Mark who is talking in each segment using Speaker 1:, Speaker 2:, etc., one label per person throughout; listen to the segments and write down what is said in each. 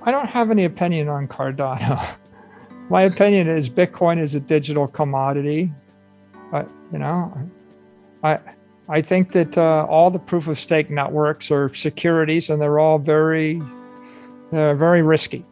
Speaker 1: I don't have any opinion on Cardano. My opinion is Bitcoin is a digital commodity. But, I I think that all the proof of stake networks are securities, and they're all very risky.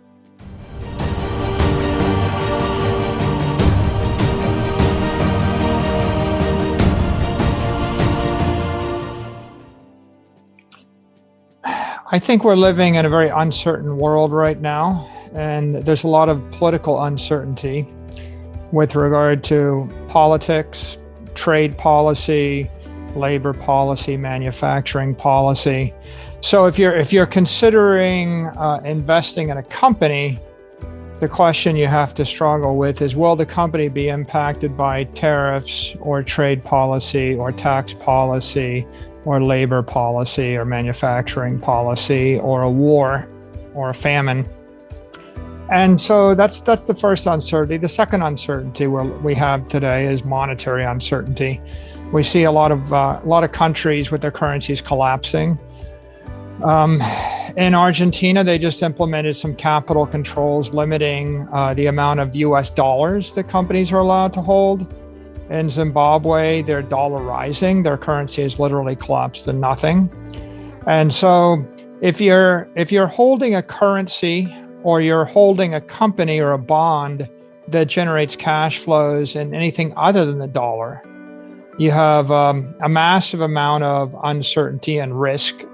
Speaker 1: I think we're living in a very uncertain world right now, and there's a lot of political uncertainty with regard to politics, trade policy, labor policy, manufacturing policy. So if you're considering investing in a company, the question you have to struggle with is, will the company be impacted by tariffs or trade policy or tax policy or labor policy or manufacturing policy or a war or a famine? And so that's the first uncertainty. The second uncertainty we have today is monetary uncertainty. We see a lot of countries with their currencies collapsing. In Argentina, they just implemented some capital controls limiting the amount of US dollars that companies are allowed to hold. In Zimbabwe, they're dollarizing. Their currency has literally collapsed to nothing. And so if you're holding a currency or you're holding a company or a bond that generates cash flows in anything other than the dollar, you have a massive amount of uncertainty and risk.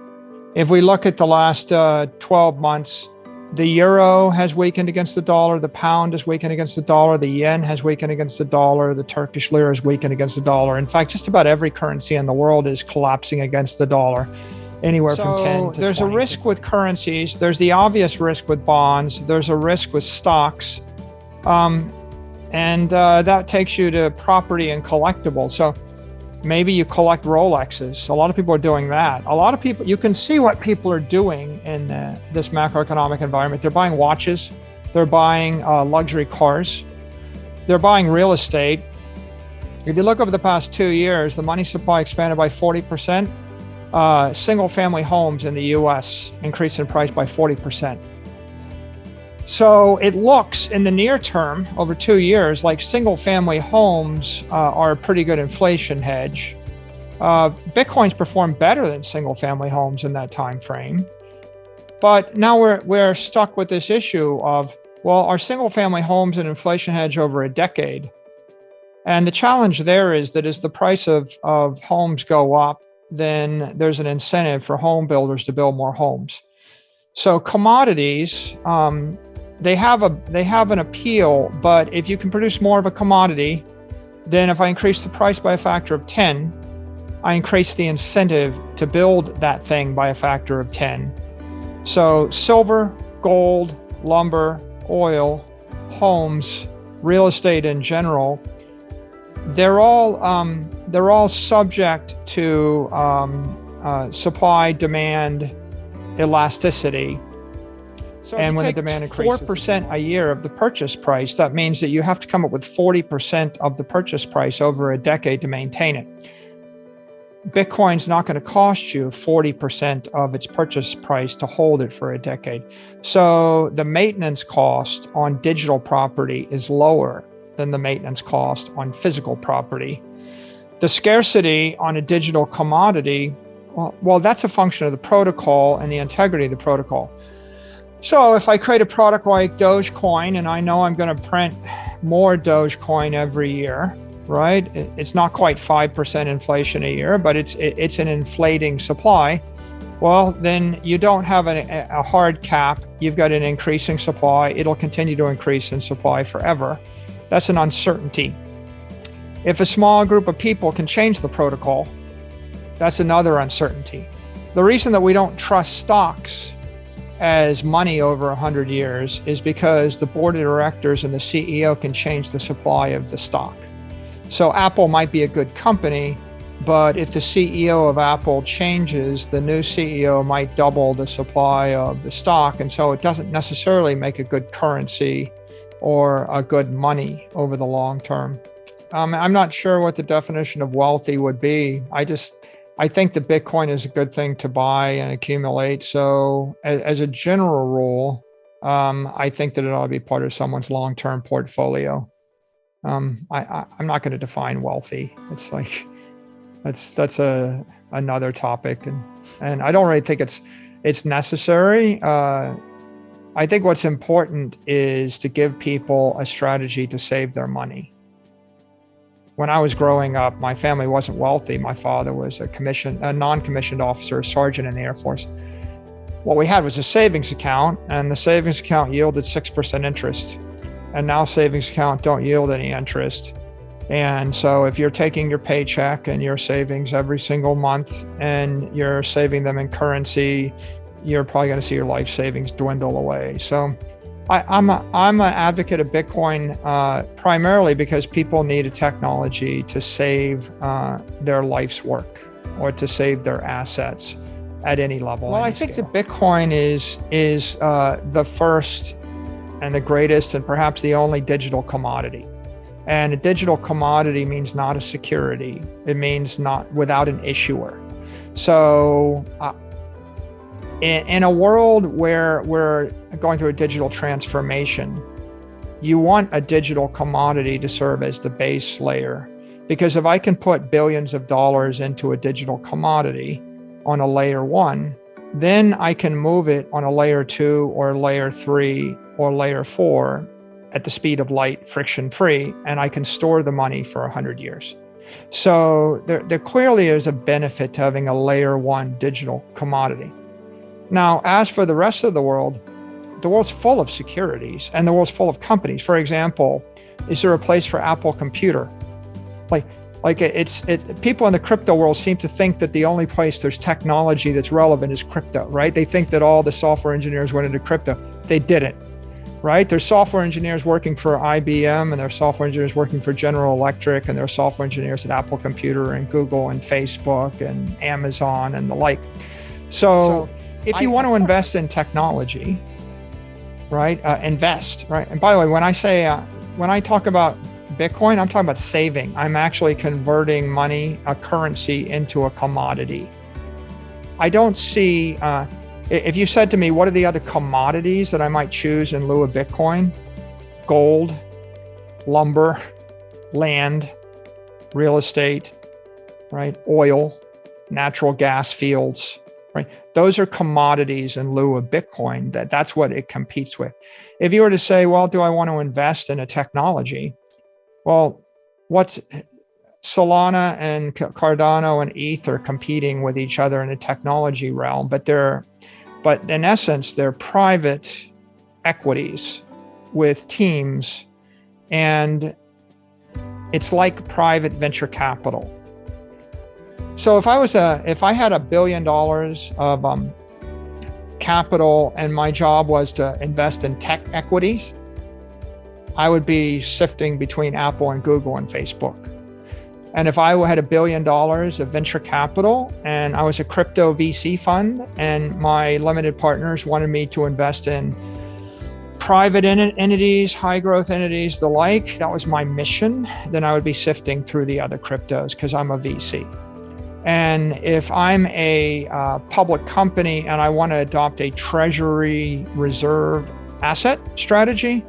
Speaker 1: If we look at the last 12 months, the euro has weakened against the dollar, the pound has weakened against the dollar, the yen has weakened against the dollar, the Turkish lira has weakened against the dollar. In fact, just about every currency in the world is collapsing against the dollar, anywhere from 10 to
Speaker 2: there's
Speaker 1: 20.
Speaker 2: a risk with currencies. There's the obvious risk with bonds. There's a risk with stocks. And that takes you to property and collectibles. So maybe you collect Rolexes. A lot of people are doing that. A lot of people, you can see what people are doing in this macroeconomic environment. They're buying watches. They're buying luxury cars. They're buying real estate. If you look over the past 2 years, the money supply expanded by 40%. Single family homes in the US increased in price by 40%. So it looks in the near term, over 2 years, like single family homes are a pretty good inflation hedge. Bitcoin's performed better than single family homes in that time frame. But now we're stuck with this issue of, well, are single family homes an inflation hedge over a decade? And the challenge there is that as the price of homes go up, then there's an incentive for home builders to build more homes. So commodities, they have an appeal, but if you can produce more of a commodity, then if I increase the price by a factor of 10, I increase the incentive to build that thing by a factor of 10. So silver, gold, lumber, oil, homes, real estate in general, they're all subject to supply-demand elasticity.
Speaker 1: So
Speaker 2: and when the demand increases 4% a year of the purchase price, that means that you have to come up with 40% of the purchase price over a decade to maintain it. Bitcoin's not going to cost you 40% of its purchase price to hold it for a decade. So the maintenance cost on digital property is lower than the maintenance cost on physical property. The scarcity on a digital commodity, well, that's a function of the protocol and the integrity of the protocol. So if I create a product like Dogecoin and I know I'm going to print more Dogecoin every year, right? It's not quite 5% inflation a year, but it's an inflating supply. Well, then you don't have a hard cap. You've got an increasing supply. It'll continue to increase in supply forever. That's an uncertainty. If a small group of people can change the protocol, that's another uncertainty. The reason that we don't trust stocks as money over 100 years is because the board of directors and the CEO can change the supply of the stock. So Apple might be a good company, but if the CEO of Apple changes, the new CEO might double the supply of the stock. And so it doesn't necessarily make a good currency or a good money over the long term. I'm not sure what the definition of wealthy would be. I think that Bitcoin is a good thing to buy and accumulate. So as a general rule,
Speaker 1: I think that it ought to be part of someone's long-term portfolio. I'm not going to define wealthy. It's like that's another topic, and I don't really think it's necessary. I think what's important is to give people a strategy to save their money. When I was growing up, my family wasn't wealthy. My father was a non-commissioned officer, a sergeant in the Air Force. What we had was a savings account, and the savings account yielded 6% interest. And now savings accounts don't yield any interest. And so if you're taking your paycheck and your savings every single month and you're saving them in currency, you're probably going to see your life savings dwindle away. So I'm an advocate of Bitcoin primarily because people need a technology to save their life's work or to save their assets at any level. Well, I think that Bitcoin is the first and the greatest and perhaps the only digital commodity. And a digital commodity means not a security. It means not without an issuer. So in a world where we're going through a digital transformation, you want a digital commodity to serve as the base layer. Because if I can put billions of dollars into a digital commodity on a layer 1, then I can move it on a layer 2 or layer 3 or layer 4 at the speed of light, friction-free, and I can store the money for 100 years. So there clearly is a benefit to having a layer 1 digital commodity. Now, as for the rest of the world's full of securities and the world's full of companies. For example, is there a place for Apple Computer? People in the crypto world seem to think that the only place there's technology that's relevant is crypto, right? They think that all the software engineers went into crypto. They didn't, right? There's software engineers working for IBM, and there's software engineers working for General Electric, and there's software engineers at Apple Computer and Google and Facebook and Amazon and the like. So if you want to invest in technology, right, invest, right? And by the way, when I talk about Bitcoin, I'm talking about saving. I'm actually converting money, a currency, into a commodity. I don't see, if you said to me, what are the other commodities that I might choose in lieu of Bitcoin? Gold, lumber, land, real estate, right? Oil, natural gas fields, right? Those are commodities in lieu of Bitcoin. That's what it competes with. If you were to say, well, do I want to invest in a technology? Well, what's Solana and Cardano and ETH are competing with each other in a technology realm, but in essence, they're private equities with teams, and it's like private venture capital. So if I had $1 billion of capital and my job was to invest in tech equities, I would be sifting between Apple and Google and Facebook. And if I had $1 billion of venture capital and I was a crypto VC fund and my limited partners wanted me to invest in private entities, high growth entities, the like, that was my mission, then I would be sifting through the other cryptos because I'm a VC. And if I'm a public company and I want to adopt a treasury reserve asset strategy,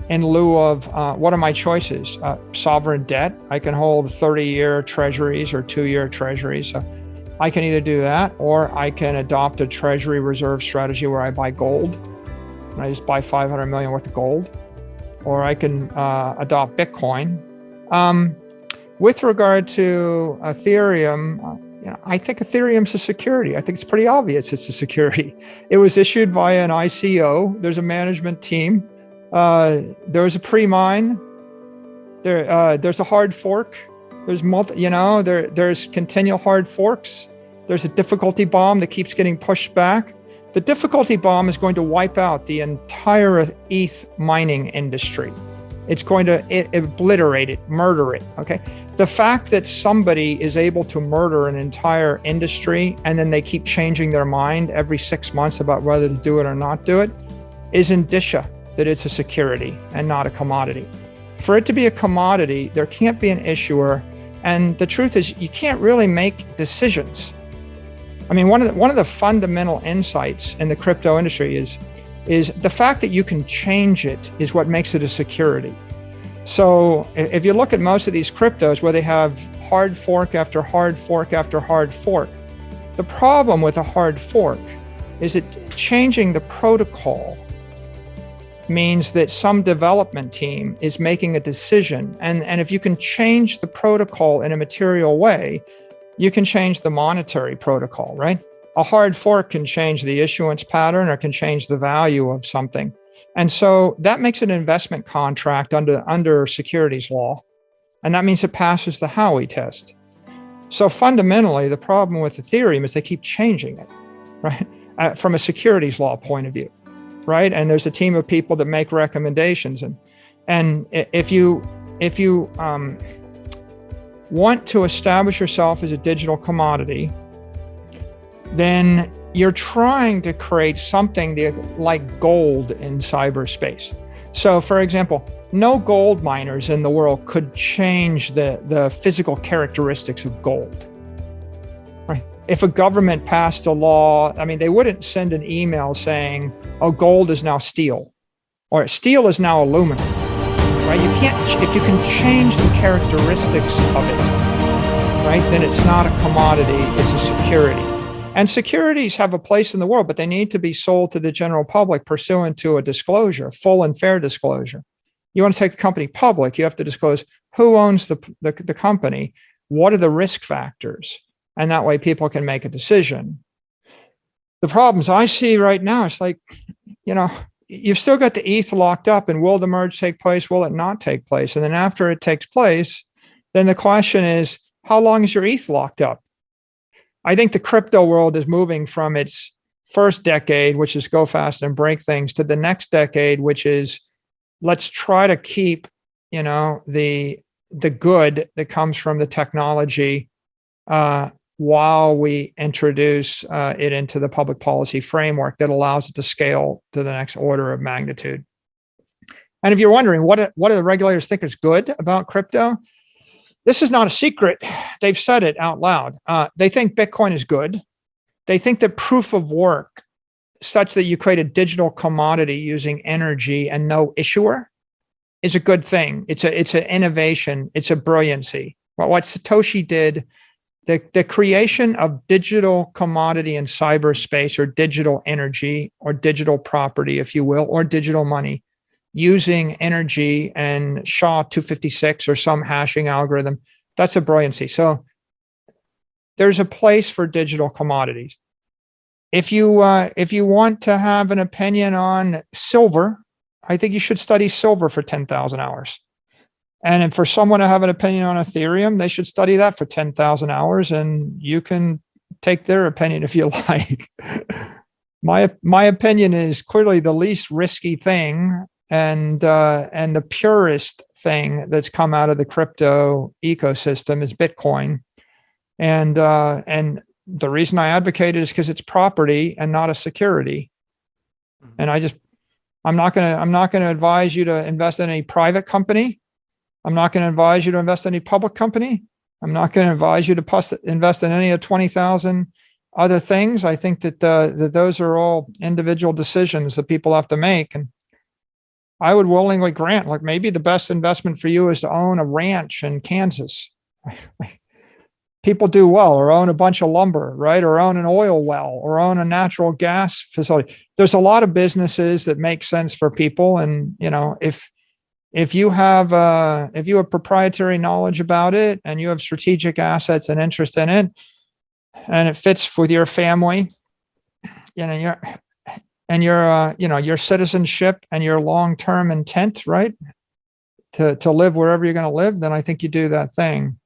Speaker 1: in lieu of, what are my choices? Sovereign debt. I can hold 30-year treasuries or 2-year treasuries. So I can either do that, or I can adopt a treasury reserve strategy where I buy gold. And I just buy 500 million worth of gold. Or I can adopt Bitcoin. With regard to Ethereum, I think Ethereum's a security. I think it's pretty obvious it's a security. It was issued via an ICO. There's a management team. There's a pre-mine. There's a hard fork. There's there's continual hard forks. There's a difficulty bomb that keeps getting pushed back. The difficulty bomb is going to wipe out the entire ETH mining industry. It's going to obliterate it, murder it. Okay. The fact that somebody is able to murder an entire industry and then they keep changing their mind every 6 months about whether to do it or not do it is indicia that it's a security and not a commodity. For it to be a commodity, there can't be an issuer. And the truth is, you can't really make decisions. I mean, one of the fundamental insights in the crypto industry is is the fact that you can change it is what makes it a security. So if you look at most of these cryptos where they have hard fork after hard fork after hard fork, the problem with a hard fork is that changing the protocol means that some development team is making a decision. And if you can change the protocol in a material way, you can change the monetary protocol, right? A hard fork can change the issuance pattern or can change the value of something. And so that makes an investment contract under securities law. And that means it passes the Howey test. So fundamentally, the problem with Ethereum is they keep changing it, right? From a securities law point of view, right? And there's a team of people that make recommendations. And if you want to establish yourself as a digital commodity, then you're trying to create something like gold in cyberspace. So for example, no gold miners in the world could change the physical characteristics of gold, right? If a government passed a law, I mean, they wouldn't send an email saying, oh, gold is now steel, or steel is now aluminum, right? You can't, if you can change the characteristics of it, right, then it's not a commodity, it's a security. And securities have a place in the world, but they need to be sold to the general public pursuant to a disclosure, full and fair disclosure. You want to take a company public, you have to disclose who owns the company, what are the risk factors, and that way people can make a decision. The problems I see right now, it's like, you know, you've still got the ETH locked up, and will the merge take place? Will it not take place? And then after it takes place, then the question is, how long is your ETH locked up? I think the crypto world is moving from its first decade, which is go fast and break things, to the next decade, which is let's try to keep, you know, the good that comes from the technology while we introduce it into the public policy framework that allows it to scale to the next order of magnitude. And if you're wondering what do the regulators think is good about crypto, this is not a secret. They've said it out loud. They think Bitcoin is good. They think that proof of work, such that you create a digital commodity using energy and no issuer, is a good thing. It's an innovation. It's a brilliancy. Well, what Satoshi did, the creation of digital commodity in cyberspace, or digital energy, or digital property, if you will, or digital money, using energy and SHA-256 or some hashing algorithm, that's a brilliancy. So there's a place for digital commodities. If you want to have an opinion on silver, I think you should study silver for 10,000 hours. And for someone to have an opinion on Ethereum, they should study that for 10,000 hours, and you can take their opinion if you like. My opinion is clearly the least risky thing and the purest thing that's come out of the crypto ecosystem is Bitcoin. And the reason I advocate it is because it's property and not a security. And I'm not going to advise you to invest in any private company. I'm not going to advise you to invest in any public company. I'm not going to advise you to invest in any of 20,000 other things. I think that those are all individual decisions that people have to make. And I would willingly grant, like, maybe the best investment for you is to own a ranch in Kansas. People do well, or own a bunch of lumber, right? Or own an oil well, or own a natural gas facility. There's a lot of businesses that make sense for people. And, you know, if you have proprietary knowledge about it, and you have strategic assets and interest in it, and it fits with your family, you know, your citizenship and your long-term intent, right, to live wherever you're going to live, then I think you do that thing.